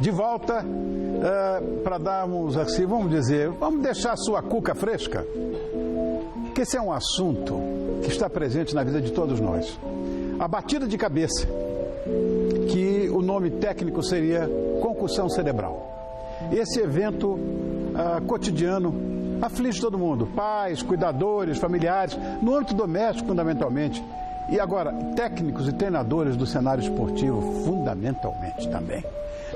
de volta para darmos assim, vamos deixar a sua cuca fresca, que esse é um assunto que está presente na vida de todos nós. A batida de cabeça, que o nome técnico seria concussão cerebral. Esse evento cotidiano aflige todo mundo, pais, cuidadores, familiares, no âmbito doméstico fundamentalmente. E agora, técnicos e treinadores do cenário esportivo, fundamentalmente também.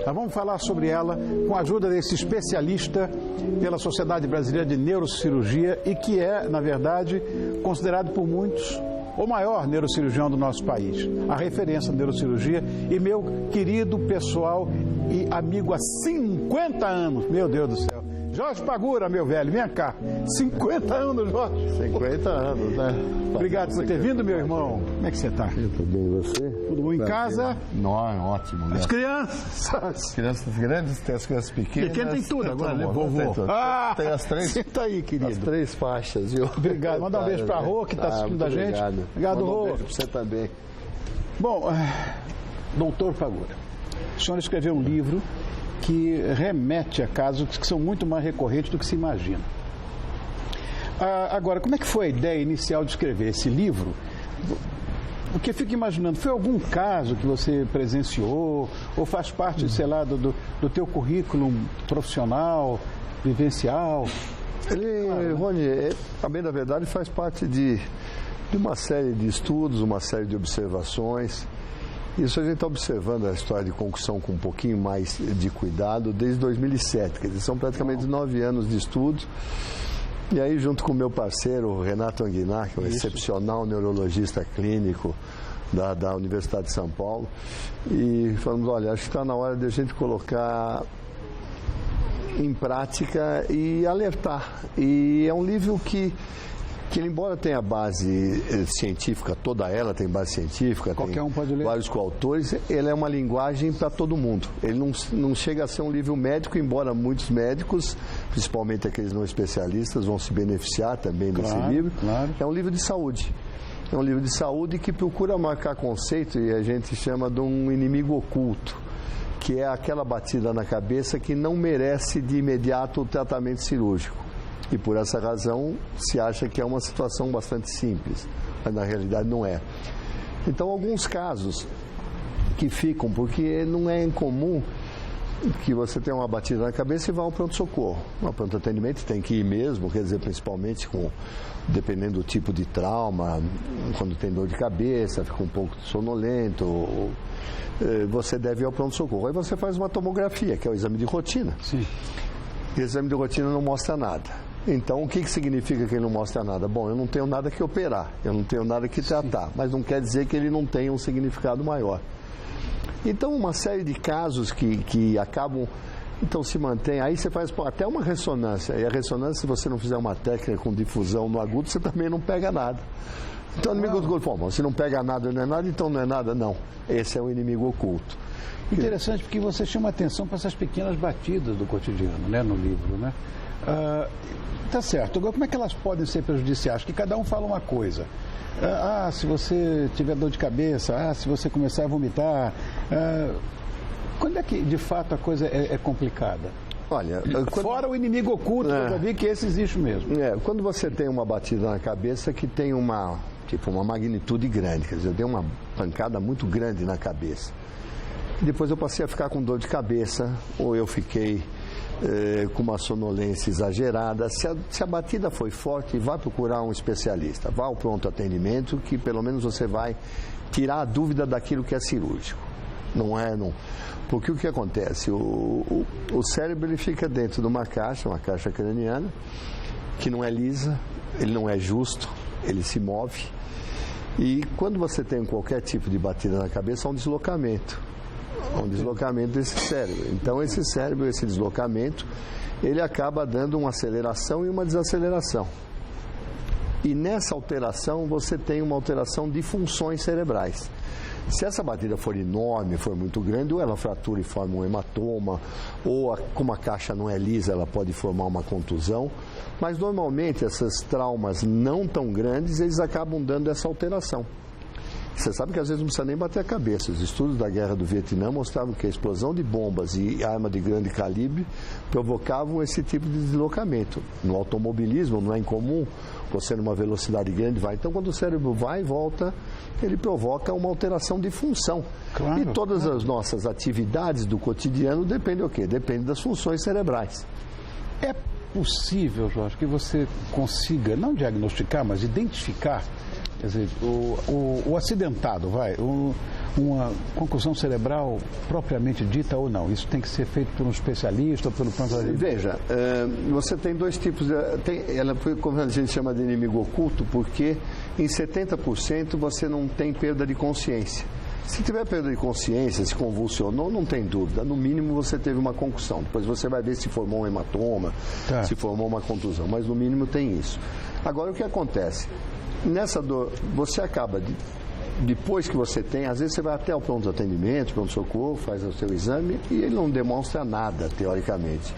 Nós vamos falar sobre ela com a ajuda desse especialista pela Sociedade Brasileira de Neurocirurgia e que é, na verdade, considerado por muitos o maior neurocirurgião do nosso país, a referência em neurocirurgia e meu querido pessoal e amigo há 50 anos, meu Deus do céu. Jorge Pagura, meu velho, vem cá. 50 anos, Jorge. 50 anos, né? Obrigado por ter vindo, meu irmão. Como é que você está? Tudo bem, e você? Tudo bom em casa? Não, ótimo. Né? As crianças? As crianças grandes, tem as crianças pequenas. Pequeno tem tudo agora, né, vovô? Tem as três. Senta aí, querido. As três faixas, viu? Obrigado. Manda um beijo pra Rô, que está assistindo da gente. Obrigado, Rô. Um beijo pra você também. Bom, doutor Pagura, o senhor escreveu um livro que remete a casos que são muito mais recorrentes do que se imagina. Agora, como é que foi a ideia inicial de escrever esse livro? O que eu fico imaginando, foi algum caso que você presenciou ou faz parte, sei lá, do teu currículo profissional, vivencial? Rony, a bem da verdade, faz parte de uma série de estudos, uma série de observações. Isso a gente está observando a história de concussão com um pouquinho mais de cuidado desde 2007, quer dizer, são praticamente 9 anos de estudo. E aí, junto com o meu parceiro, Renato Anguinar, que é um excepcional neurologista clínico da Universidade de São Paulo, e falamos, olha, acho que está na hora de a gente colocar em prática e alertar. E é um livro que embora tenha base científica, toda ela tem base científica, qualquer um pode ler. Vários coautores, ele é uma linguagem para todo mundo. Ele não chega a ser um livro médico, embora muitos médicos, principalmente aqueles não especialistas, vão se beneficiar também desse livro. Claro. É um livro de saúde. É um livro de saúde que procura marcar conceito, e a gente chama de um inimigo oculto, que é aquela batida na cabeça que não merece de imediato o tratamento cirúrgico. E por essa razão se acha que é uma situação bastante simples, mas na realidade não é. Então, alguns casos que ficam, porque não é incomum que você tenha uma batida na cabeça e vá ao pronto-socorro. No pronto-atendimento tem que ir mesmo, quer dizer, principalmente dependendo do tipo de trauma, quando tem dor de cabeça, fica um pouco sonolento, você deve ir ao pronto-socorro. Aí você faz uma tomografia, que é o exame de rotina. Sim. E o exame de rotina não mostra nada. Então, o que significa que ele não mostra nada? Bom, eu não tenho nada que operar, eu não tenho nada que tratar, mas não quer dizer que ele não tenha um significado maior. Então, uma série de casos que acabam, então se mantém, aí você faz até uma ressonância, e a ressonância, se você não fizer uma técnica com difusão no agudo, você também não pega nada. Então, o inimigo oculto, bom, se não pega nada, não é nada, então não é nada, não. Esse é o inimigo oculto. Interessante, porque você chama atenção para essas pequenas batidas do cotidiano, né, no livro, né? Tá certo. Agora, como é que elas podem ser prejudiciais? Que cada um fala uma coisa. Se você tiver dor de cabeça, se você começar a vomitar. Quando é que, de fato, a coisa é complicada? Olha, fora o inimigo oculto, eu já vi que esse existe mesmo. Quando você tem uma batida na cabeça que tem uma magnitude grande, quer dizer, eu dei uma pancada muito grande na cabeça. Depois eu passei a ficar com dor de cabeça, ou eu fiquei com uma sonolência exagerada. Se a batida foi forte, vá procurar um especialista, vá ao pronto atendimento, que pelo menos você vai tirar a dúvida daquilo que é cirúrgico. Não. Porque o que acontece? O cérebro ele fica dentro de uma caixa craniana, que não é lisa, ele não é justo, ele se move. E quando você tem qualquer tipo de batida na cabeça, há um deslocamento desse cérebro. Então, esse cérebro, esse deslocamento, ele acaba dando uma aceleração e uma desaceleração. E nessa alteração, você tem uma alteração de funções cerebrais. Se essa batida for enorme, for muito grande, ou ela fratura e forma um hematoma, ou como a caixa não é lisa, ela pode formar uma contusão. Mas, normalmente, esses traumas não tão grandes, eles acabam dando essa alteração. Você sabe que às vezes não precisa nem bater a cabeça. Os estudos da guerra do Vietnã mostravam que a explosão de bombas e arma de grande calibre provocavam esse tipo de deslocamento. No automobilismo não é incomum, você numa velocidade grande vai. Então quando o cérebro vai e volta, ele provoca uma alteração de função. Claro, e todas as nossas atividades do cotidiano dependem do quê? Depende das funções cerebrais. É possível, Jorge, que você consiga, não diagnosticar, mas identificar, quer dizer, o acidentado, uma concussão cerebral propriamente dita ou não? Isso tem que ser feito por um especialista ou pelo pronto. Veja, você tem dois tipos, ela foi, como a gente chama de inimigo oculto, porque em 70% você não tem perda de consciência. Se tiver perda de consciência, se convulsionou, não tem dúvida. No mínimo você teve uma concussão. Depois você vai ver se formou um hematoma, se formou uma contusão. Mas no mínimo tem isso. Agora o que acontece? Nessa dor, você acaba depois que você tem, às vezes você vai até o pronto atendimento, pronto-socorro, faz o seu exame e ele não demonstra nada, teoricamente.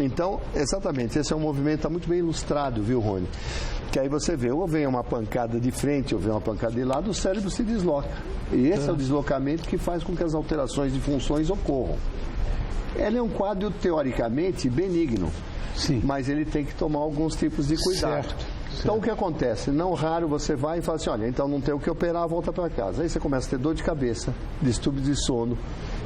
Então, exatamente, esse é um movimento que está muito bem ilustrado, viu, Rony? Que aí você vê, ou vem uma pancada de frente, ou vem uma pancada de lado, o cérebro se desloca. E esse é o deslocamento que faz com que as alterações de funções ocorram. Ele é um quadro, teoricamente, benigno. Sim. Mas ele tem que tomar alguns tipos de cuidado. Certo. Então, o que acontece? Não raro você vai e fala assim, olha, então não tem o que operar, volta para casa. Aí você começa a ter dor de cabeça, distúrbio de sono,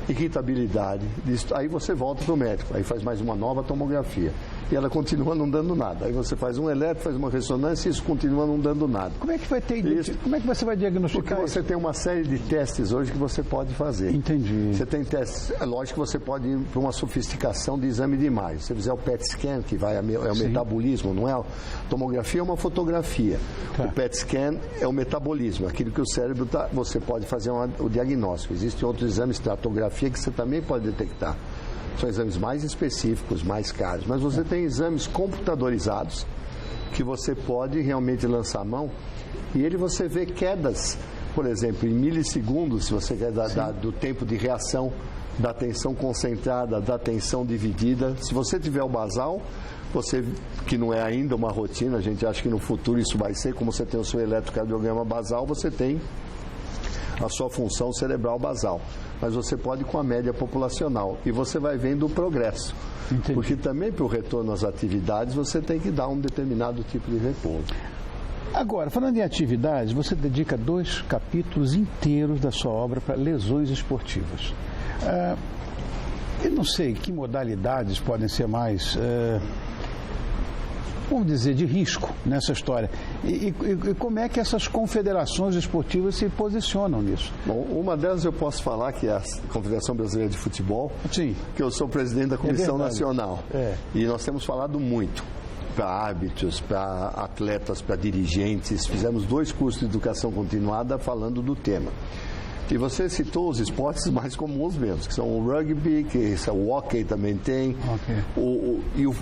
irritabilidade. Aí você volta para o médico, aí faz mais uma nova tomografia. E ela continua não dando nada. Aí você faz um eletro, faz uma ressonância e isso continua não dando nada. Como é que vai ter Como é que você vai diagnosticar Porque você tem uma série de testes hoje que você pode fazer. Entendi. Você tem testes, é lógico que você pode ir para uma sofisticação de exame de imagem. Se você fizer o PET scan, que é o metabolismo, não é? A tomografia é uma fotografia. Tá. O PET scan é o metabolismo, aquilo que o cérebro está. Você pode fazer o diagnóstico. Existem outros exames de estratógrafia que você também pode detectar. São exames mais específicos, mais caros. Mas você tem exames computadorizados que você pode realmente lançar a mão e você vê quedas, por exemplo, em milissegundos, se você quer do tempo de reação, da tensão concentrada, da tensão dividida. Se você tiver o basal, que não é ainda uma rotina, a gente acha que no futuro isso vai ser, como você tem o seu eletrocardiograma basal, você tem a sua função cerebral basal. Mas você pode ir com a média populacional e você vai vendo o progresso. Entendi. Porque também para o retorno às atividades você tem que dar um determinado tipo de repouso. Agora, falando em atividades, você dedica 2 capítulos inteiros da sua obra para lesões esportivas. Eu não sei que modalidades podem ser mais, vamos dizer, de risco nessa história. E como é que essas confederações esportivas se posicionam nisso? Bom, uma delas eu posso falar que é a Confederação Brasileira de Futebol, Sim. que eu sou presidente da Comissão Nacional. E nós temos falado muito para árbitros, para atletas, para dirigentes. Fizemos 2 cursos de educação continuada falando do tema. E você citou os esportes mais comuns mesmo, que são o rugby, que o hockey também tem, e o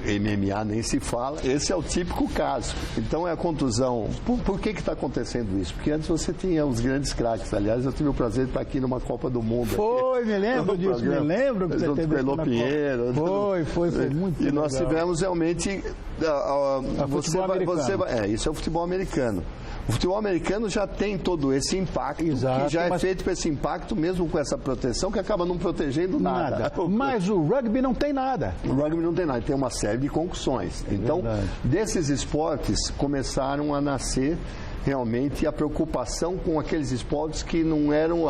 MMA nem se fala. Esse é o típico caso. Então é a contusão. Por que está acontecendo isso? Porque antes você tinha os grandes craques. Aliás, eu tive o prazer de estar aqui numa Copa do Mundo. Foi, me lembro disso, me lembro que você teve Elô Pinheiro. Foi muito legal. E nós tivemos realmente... isso é o futebol americano. O futebol americano já tem todo esse impacto, que já é feito para esse impacto, mesmo com essa proteção, que acaba não protegendo nada. Mas o rugby não tem nada. O rugby não tem nada, tem uma série de concussões. Então, desses esportes começaram a nascer realmente a preocupação com aqueles esportes que não eram,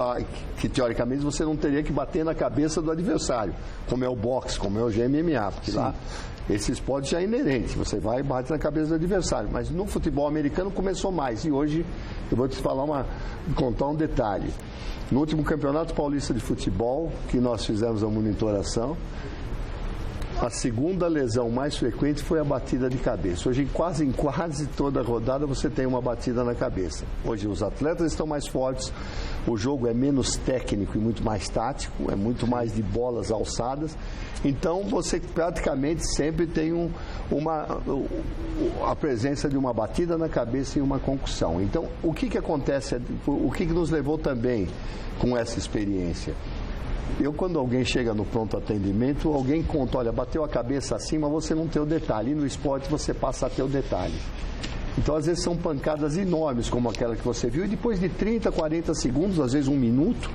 que teoricamente você não teria que bater na cabeça do adversário, como é o boxe, como é o MMA, porque lá esse esporte já é inerente, você vai e bate na cabeça do adversário. Mas no futebol americano começou mais. E hoje eu vou te contar um detalhe. No último Campeonato Paulista de Futebol, que nós fizemos a monitoração, a segunda lesão mais frequente foi a batida de cabeça. Hoje, em quase toda rodada, você tem uma batida na cabeça. Hoje, os atletas estão mais fortes, o jogo é menos técnico e muito mais tático, é muito mais de bolas alçadas. Então, você praticamente sempre tem a presença de uma batida na cabeça e uma concussão. Então, o que acontece, o que nos levou também com essa experiência? Quando alguém chega no pronto atendimento, alguém conta, olha, bateu a cabeça assim, mas você não tem o detalhe. E no esporte você passa a ter o detalhe. Então, às vezes, são pancadas enormes, como aquela que você viu, e depois de 30, 40 segundos, às vezes 1 minuto,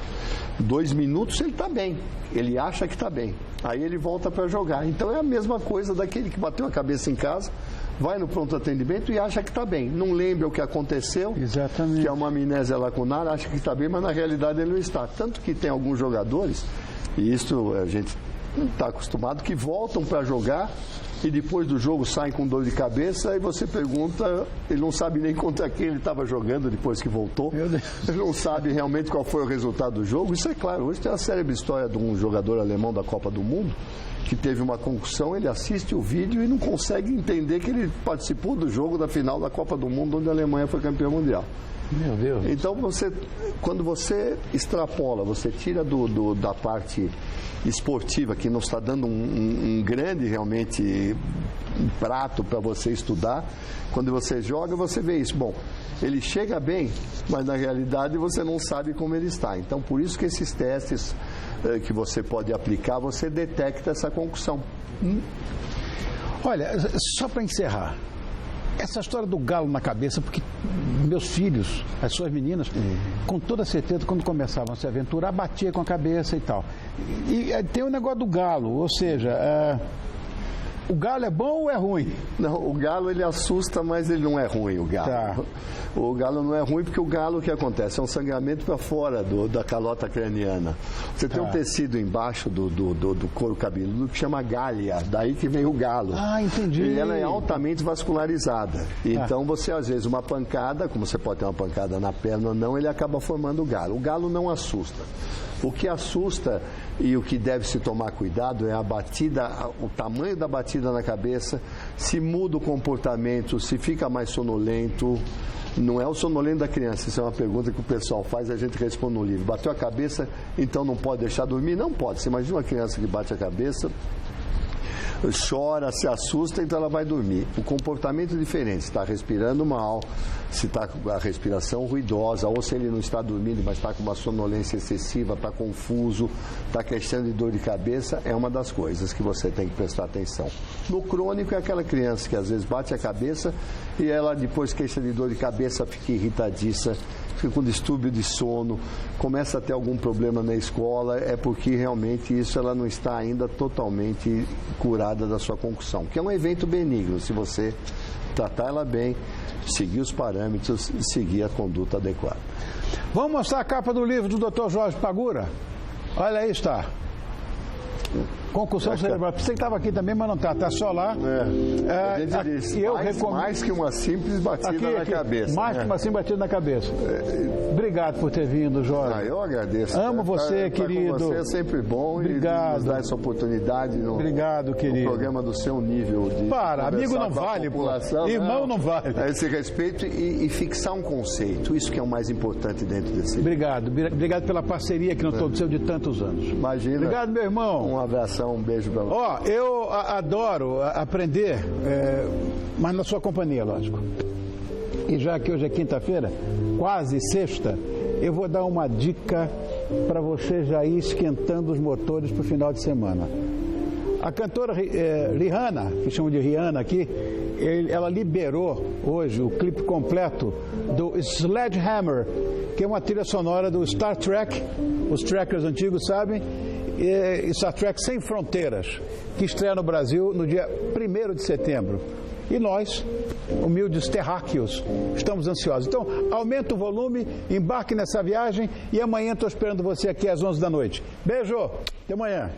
2 minutos, ele está bem. Ele acha que está bem. Aí ele volta para jogar. Então, é a mesma coisa daquele que bateu a cabeça em casa, vai no pronto atendimento e acha que está bem. Não lembra o que aconteceu, exatamente, que é uma amnésia lacunar, acha que está bem, mas na realidade ele não está. Tanto que tem alguns jogadores, e isso a gente está acostumado, que voltam para jogar e depois do jogo saem com dor de cabeça e você pergunta, ele não sabe nem contra quem ele estava jogando depois que voltou, ele não sabe realmente qual foi o resultado do jogo. Isso é claro, hoje tem a célebre história de um jogador alemão da Copa do Mundo que teve uma concussão, ele assiste o vídeo e não consegue entender que ele participou do jogo da final da Copa do Mundo onde a Alemanha foi campeã mundial. Meu Deus. Então, quando você extrapola, você tira da parte esportiva, que não está dando um grande, realmente, prato para você estudar, quando você joga, você vê isso. Bom, ele chega bem, mas na realidade você não sabe como ele está. Então, por isso que esses testes que você pode aplicar, você detecta essa concussão. Olha, só para encerrar, essa história do galo na cabeça, porque meus filhos, as suas meninas, com toda certeza, quando começavam a se aventurar, batia com a cabeça e tal. E tem o negócio do galo, ou seja, o galo é bom ou é ruim? Não, o galo ele assusta, mas ele não é ruim, o galo. Tá. O galo não é ruim porque o galo, o que acontece? É um sangramento para fora da calota craniana. Você tem um tecido embaixo do couro cabeludo que chama galha, daí que vem o galo. Ah, entendi. E ela é altamente vascularizada. Então você, às vezes, uma pancada, como você pode ter uma pancada na perna ou não, ele acaba formando o galo. O galo não assusta. O que assusta e o que deve se tomar cuidado é a batida, o tamanho da batida na cabeça, se muda o comportamento, se fica mais sonolento. Não é o sonolento da criança, isso é uma pergunta que o pessoal faz e a gente responde no livro. Bateu a cabeça, então não pode deixar dormir? Não pode. Você imagina uma criança que bate a cabeça, chora, se assusta, então ela vai dormir. O comportamento é diferente, se está respirando mal, se está com a respiração ruidosa, ou se ele não está dormindo, mas está com uma sonolência excessiva, está confuso, está queixando de dor de cabeça, é uma das coisas que você tem que prestar atenção. No crônico é aquela criança que às vezes bate a cabeça e ela depois queixa de dor de cabeça, fica irritadiça, fica com distúrbio de sono, começa a ter algum problema na escola, é porque realmente isso ela não está ainda totalmente curada da sua concussão, que é um evento benigno, se você tratar ela bem, seguir os parâmetros e seguir a conduta adequada. Vamos mostrar a capa do livro do Dr. Jorge Pagura? Olha aí, está. Concussão cerebral. Você estava aqui também, mas não está. Está só lá. A gente diz, mais que uma simples batida na cabeça. Mais que uma simples batida na cabeça. Obrigado por ter vindo, Jorge. Eu agradeço. Amo você, querido. Você é sempre bom. Obrigado. E nos dar essa oportunidade Obrigado, querido. No programa do seu nível. Amigo não vale, irmão não vale. Esse respeito e fixar um conceito. Isso que é o mais importante dentro desse livro. Obrigado pela parceria que não estou do seu de tantos anos. Imagina. Obrigado, meu irmão. Um abração. Um beijo para você. Eu adoro aprender, mas na sua companhia, lógico. E já que hoje é quinta-feira, quase sexta, eu vou dar uma dica para você já ir esquentando os motores para o final de semana. A cantora Rihanna, que chamam de Rihanna aqui, ela liberou hoje o clipe completo do Sledgehammer, que é uma trilha sonora do Star Trek, os trackers antigos sabem, e Star Trek Sem Fronteiras, que estreia no Brasil no dia 1º de setembro. E nós, humildes terráqueos, estamos ansiosos. Então, aumenta o volume, embarque nessa viagem e amanhã estou esperando você aqui às 11 da noite. Beijo, até amanhã.